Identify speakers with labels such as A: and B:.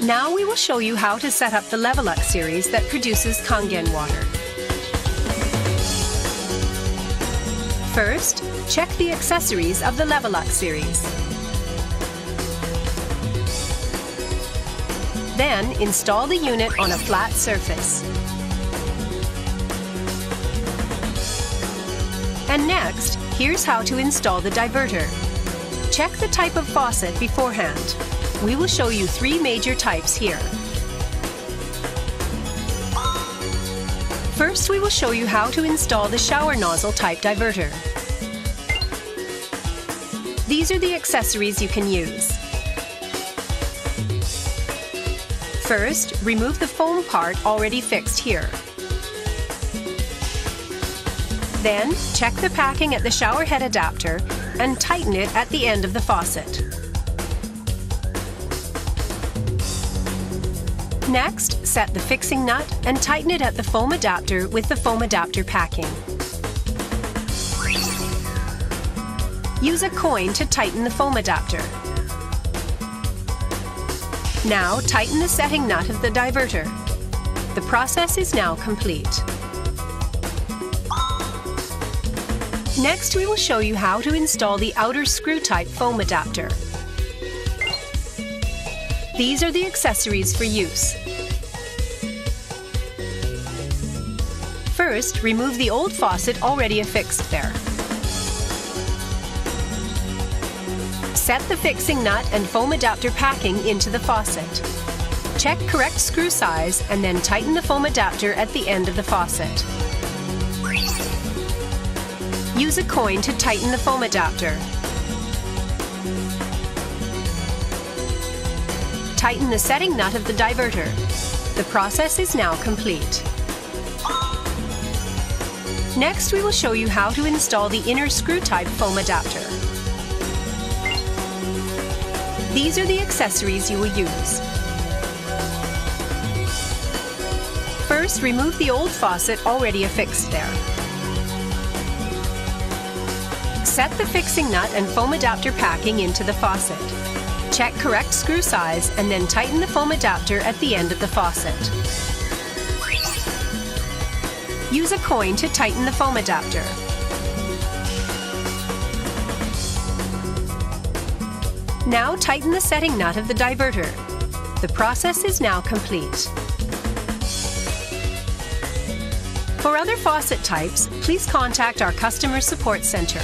A: Now we will show you how to set up the Leveluk series that produces Kangen water. First, check the accessories of the Leveluk series. Then, install the unit on a flat surface. And next, here's how to install the diverter. Check the type of faucet beforehand. We will show you 3 major types here. First, we will show you how to install the shower nozzle type diverter. These are the accessories you can use. First, remove the foam part already fixed here. Then, check the packing at the shower head adapter and tighten it at the end of the faucet. Next, set the fixing nut and tighten it at the foam adapter with the foam adapter packing. Use a coin to tighten the foam adapter. Now, tighten the setting nut of the diverter. The process is now complete. Next, we will show you how to install the outer screw-type foam adapter. These are the accessories for use. First, remove the old faucet already affixed there. Set the fixing nut and foam adapter packing into the faucet. Check correct screw size and then tighten the foam adapter at the end of the faucet. Use a coin to tighten the foam adapter. Tighten the setting nut of the diverter. The process is now complete. Next, we will show you how to install the inner screw-type foam adapter. These are the accessories you will use. First, remove the old faucet already affixed there. Set the fixing nut and foam adapter packing into the faucet. Check correct screw size and then tighten the foam adapter at the end of the faucet. Use a coin to tighten the foam adapter. Now tighten the setting nut of the diverter. The process is now complete. For other faucet types, please contact our Customer Support Center.